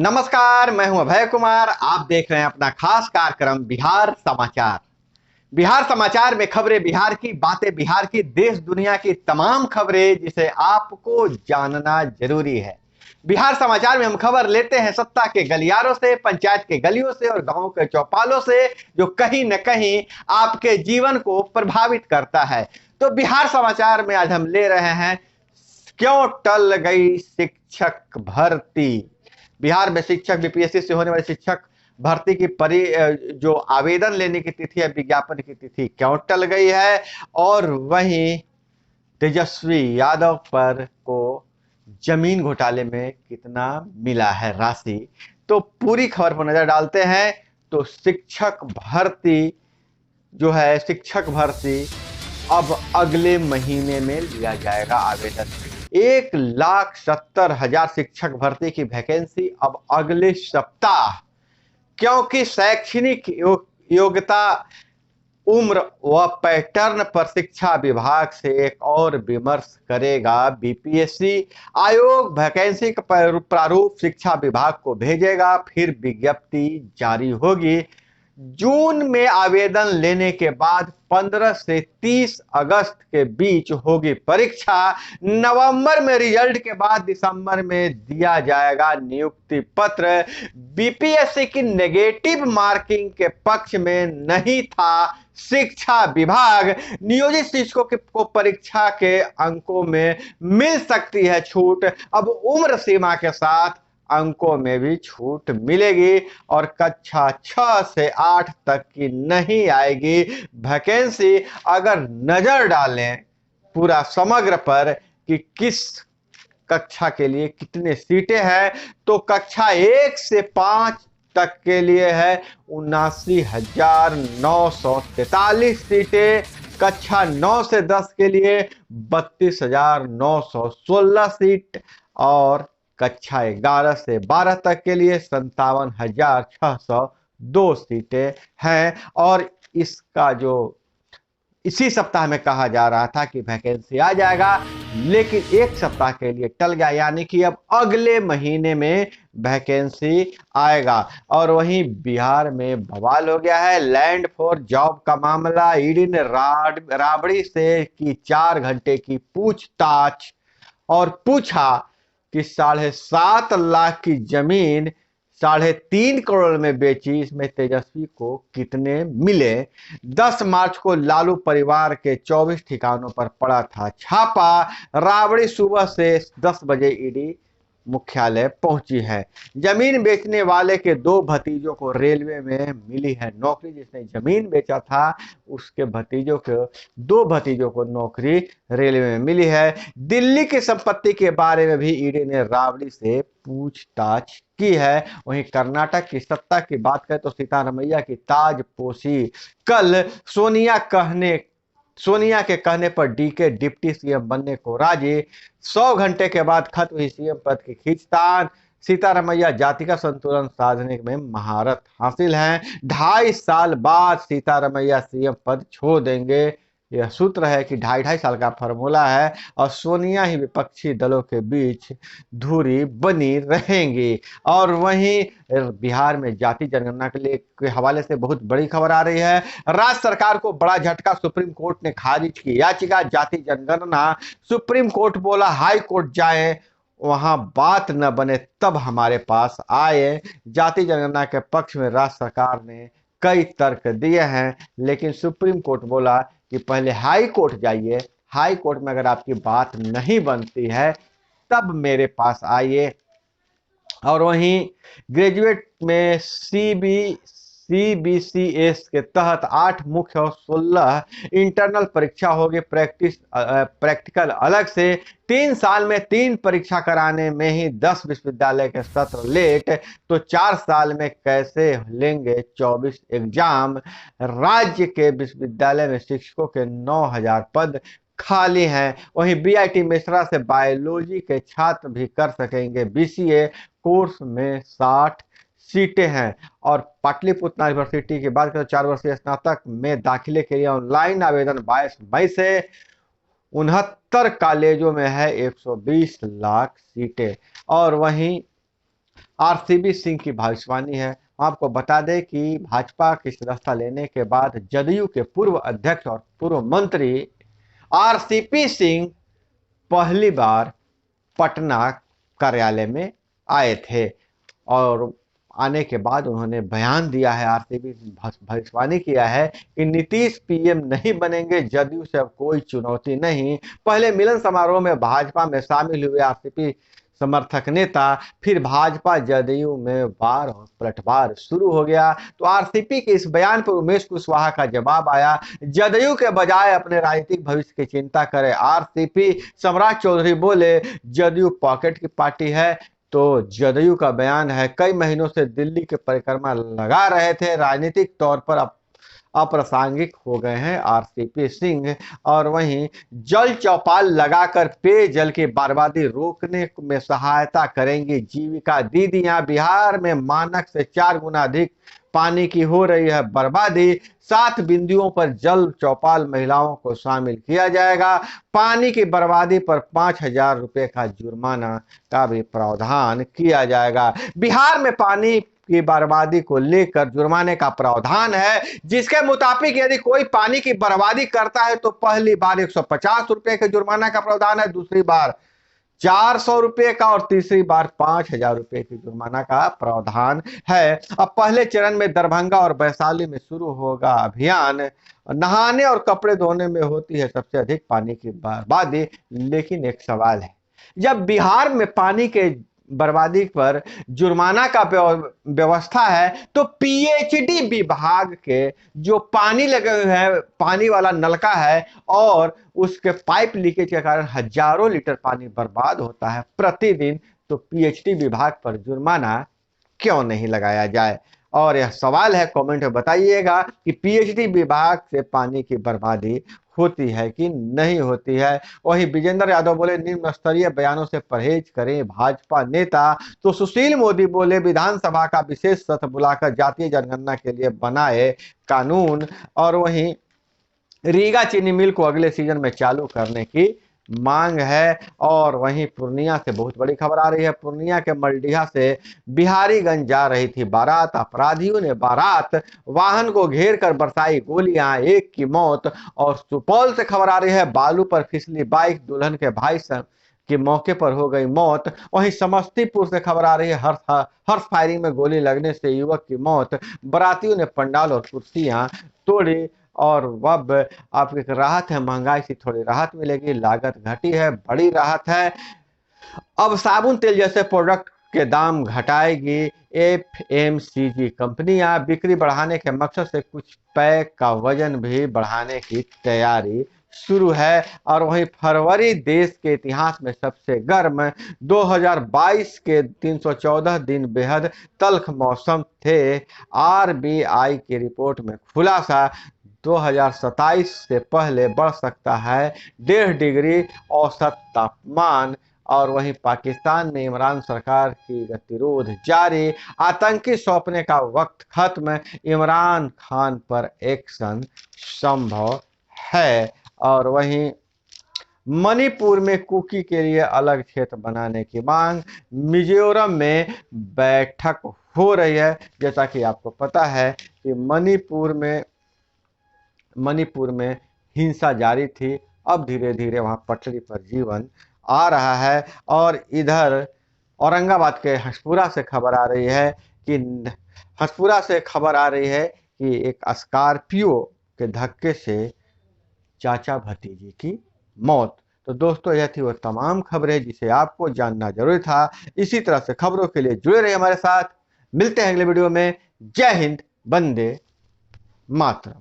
नमस्कार, मैं हूं अभय कुमार। आप देख रहे हैं अपना खास कार्यक्रम बिहार समाचार। बिहार समाचार में खबरें बिहार की, बातें बिहार की, देश दुनिया की तमाम खबरें जिसे आपको जानना जरूरी है। बिहार समाचार में हम खबर लेते हैं सत्ता के गलियारों से, पंचायत के गलियों से और गांव के चौपालों से, जो कहीं न कहीं आपके जीवन को प्रभावित करता है। तो बिहार समाचार में आज हम ले रहे हैं, क्यों टल गई शिक्षक भर्ती। बिहार में शिक्षक बीपीएससी से होने वाली शिक्षक भर्ती की जो आवेदन लेने की तिथि है, विज्ञापन की तिथि क्यों टल गई है, और वहीं तेजस्वी यादव पर को जमीन घोटाले में कितना मिला है राशि। तो पूरी खबर पर नजर डालते हैं। तो शिक्षक भर्ती जो है, शिक्षक भर्ती अब अगले महीने में लिया जाएगा आवेदन। 1,70,000 शिक्षक भर्ती की वैकेंसी अब अगले सप्ताह, क्योंकि शैक्षणिक योग्यता, उम्र व पैटर्न पर शिक्षा विभाग से एक और विमर्श करेगा बीपीएससी। आयोग वैकेंसी का प्रारूप शिक्षा विभाग को भेजेगा, फिर विज्ञप्ति जारी होगी। जून में आवेदन लेने के बाद 15 से 30 अगस्त के बीच होगी परीक्षा। नवंबर में रिजल्ट के बाद दिसंबर में दिया जाएगा नियुक्ति पत्र। बीपीएससी की नेगेटिव मार्किंग के पक्ष में नहीं था शिक्षा विभाग। नियोजित शिक्षकों को परीक्षा के अंकों में मिल सकती है छूट। अब उम्र सीमा के साथ अंकों में भी छूट मिलेगी और कक्षा 6 से 8 तक की नहीं आएगी वैकेंसी। अगर नजर डालें पूरा समग्र पर कि किस कक्षा के लिए कितने सीटें हैं, तो कक्षा 1 से 5 तक के लिए है 79,943 सीटें। कक्षा 9 से 10 के लिए 32,916 सीट और कक्षा 11 से 12 तक के लिए 57,602 सीटें हैं। और इसका जो इसी सप्ताह में कहा जा रहा था कि वैकेंसी आ जाएगा, लेकिन एक सप्ताह के लिए टल गया, यानी कि अब अगले महीने में वैकेंसी आएगा। और वहीं बिहार में बवाल हो गया है। लैंड फॉर जॉब का मामला, ईडी ने राबड़ी से की 4 घंटे की पूछताछ और पूछा कि 7.5 लाख की जमीन 3.5 करोड़ में बेची, इसमें तेजस्वी को कितने मिले। 10 मार्च को लालू परिवार के 24 ठिकानों पर पड़ा था छापा। राबड़ी सुबह से 10 बजे ईडी मुख्यालय पहुंची है। जमीन बेचने वाले के 2 भतीजों को रेलवे में मिली है नौकरी। जिसने जमीन बेचा था उसके भतीजों को 2 भतीजों को नौकरी रेलवे में मिली है। दिल्ली की संपत्ति के बारे में भी ईडी ने राबड़ी से पूछताछ की है। वहीं कर्नाटक की सत्ता की बात करें तो सिद्धारमैया की ताजपोशी। कल सोनिया के कहने पर डीके डिप्टी सीएम बनने को राजी। 100 घंटे के बाद खत्म हुई सीएम पद की खींचतान। सीतारमैया जाति का संतुलन साधने में महारत हासिल है। 2.5 साल बाद सीतारमैया सीएम पद छोड़ देंगे। यह सूत्र है कि 2.5 साल का फॉर्मूला है और सोनिया ही विपक्षी दलों के बीच धुरी बनी रहेंगी। और वहीं बिहार में जाति जनगणना के हवाले से बहुत बड़ी खबर आ रही है। राज्य सरकार को बड़ा झटका, सुप्रीम कोर्ट ने खारिज की याचिका। जाति जनगणना, सुप्रीम कोर्ट बोला हाई कोर्ट जाएं, वहां बात न बने तब हमारे पास आए। जाति जनगणना के पक्ष में राज्य सरकार ने कई तर्क दिए हैं, लेकिन सुप्रीम कोर्ट बोला कि पहले हाई कोर्ट जाइए, हाई कोर्ट में अगर आपकी बात नहीं बनती है तब मेरे पास आइए। और वहीं ग्रेजुएट में सीबीसीएस के तहत 8 मुख्य और 16 इंटरनल परीक्षा होगी। प्रैक्टिकल अलग से। 3 साल में 3 परीक्षा कराने में ही 10 विश्वविद्यालय के सत्र लेट, तो 4 साल में कैसे लेंगे 24 एग्जाम। राज्य के विश्वविद्यालय में शिक्षकों के 9,000 पद खाली हैं। वहीं बीआईटी मिश्रा से बायोलॉजी के छात्र भी कर सकेंगे बीसीए। कोर्स में 60 सीटें हैं। और पाटलिपुत्र यूनिवर्सिटी की बात करें तो 4 वर्षीय स्नातक में दाखिले के लिए ऑनलाइन आवेदन 22 मई से। 69 कॉलेजों में है 120 लाख सीटें। और वहीं आरसीपी सिंह की भविष्यवाणी है। आपको बता दें कि भाजपा की सदस्यता लेने के बाद जदयू के पूर्व अध्यक्ष और पूर्व मंत्री आरसीपी सिंह पहली बार पटना कार्यालय में आए थे और आने के बाद उन्होंने बयान दिया है, आरसीपी भविष्यवाणी किया है कि नीतीश पीएम नहीं बनेंगे, जदयू से अब कोई चुनौती नहीं। पहले मिलन समारोह में भाजपा में शामिल हुए आरसीपी समर्थक नेता, फिर भाजपा जदयू में वार और पलटवार शुरू हो गया। तो आरसीपी के इस बयान पर उमेश कुशवाहा का जवाब आया, जदयू के बजाय अपने राजनीतिक भविष्य की चिंता करे आरसीपी। सम्राट चौधरी बोले, जदयू पॉकेट की पार्टी है। तो जदयू का बयान है, कई महीनों से दिल्ली के परिक्रमा लगा रहे थे, राजनीतिक तौर पर अब अप्रासंगिक हो गए हैं आरसीपी सिंह। और वहीं जल चौपाल लगाकर पेयजल की बर्बादी रोकने में सहायता करेंगी जीविका दीदियां। बिहार में मानक से 4 गुना अधिक पानी की हो रही है बर्बादी। 7 बिंदुओं पर जल चौपाल महिलाओं को शामिल किया जाएगा। पानी की बर्बादी पर 5,000 रुपए का जुर्माना का भी प्रावधान किया जाएगा। बिहार में पानी की बर्बादी को लेकर जुर्माने का प्रावधान है, जिसके मुताबिक यदि कोई पानी की बर्बादी करता है तो पहली बार 150 रुपए के जुर्माना का प्रावधान है, दूसरी बार 400 रुपए का और तीसरी बार 5,000 रुपए की जुर्माना का प्रावधान है। अब पहले चरण में दरभंगा और वैशाली में शुरू होगा अभियान। नहाने और कपड़े धोने में होती है सबसे अधिक पानी की बर्बादी। लेकिन एक सवाल है, जब बिहार में पानी के बर्बादी पर जुर्माना का व्यवस्था है तो पीएचडी विभाग के जो पानी लगे हुए हैं, पानी वाला नलका है और उसके पाइप लीकेज के कारण हजारों लीटर पानी बर्बाद होता है प्रतिदिन, तो पीएचडी विभाग पर जुर्माना क्यों नहीं लगाया जाए? और यह सवाल है, कमेंट में बताइएगा कि पीएचडी विभाग से पानी की बर्बादी होती है कि नहीं होती है। वहीं विजेंद्र यादव बोले, निम्न स्तरीय बयानों से परहेज करें भाजपा नेता। तो सुशील मोदी बोले, विधानसभा का विशेष सत्र बुलाकर जातीय जनगणना के लिए बनाए कानून। और वहीं रीगा चीनी मिल को अगले सीजन में चालू करने की मांग है। और वहीं पूर्णिया से बहुत बड़ी खबर आ रही है। पूर्णिया के मलडीहा से बिहारीगंज जा रही थी बारात, अपराधियों ने बारात वाहन को घेर कर बरसाई गोलियां, एक की मौत। और सुपौल से खबर आ रही है, बालू पर फिसली बाइक, दुल्हन के भाई के मौके पर हो गई मौत। वहीं समस्तीपुर से खबर आ रही है, हर्ष फायरिंग में गोली लगने से युवक की मौत, बारातियों ने पंडाल और कुर्सियां तोड़ी। और अब आपकी राहत है, महंगाई से थोड़ी राहत मिलेगी, लागत घटी है, बड़ी राहत है। अब साबुन तेल जैसे प्रोडक्ट के दाम घटाएगी एफएमसीजी कंपनियां। बिक्री बढ़ाने के मकसद से कुछ पैक का वजन भी बढ़ाने की तैयारी शुरू है। और वहीं फरवरी देश के इतिहास में सबसे गर्म, 2022 के 314 दिन बेहद तल्ख मौसम थे। आरबीआई की रिपोर्ट में खुलासा, 2027 से पहले बढ़ सकता है 1.5 डिग्री औसत तापमान। और वहीं पाकिस्तान में इमरान सरकार की गतिरोध जारी, आतंकी सौंपने का वक्त खत्म, इमरान खान पर एक्शन संभव है। और वहीं मणिपुर में कुकी के लिए अलग क्षेत्र बनाने की मांग, मिजोरम में बैठक हो रही है। जैसा कि आपको पता है कि मणिपुर में हिंसा जारी थी, अब धीरे धीरे वहां पटरी पर जीवन आ रहा है। और इधर औरंगाबाद के हसपुरा से खबर आ रही है कि एक स्कॉर्पियो के धक्के से चाचा भतीजे की मौत। तो दोस्तों, यह थी वो तमाम खबरें जिसे आपको जानना जरूरी था। इसी तरह से खबरों के लिए जुड़े रहिए हमारे साथ। मिलते हैं अगले वीडियो में। जय हिंद, वंदे मातरम।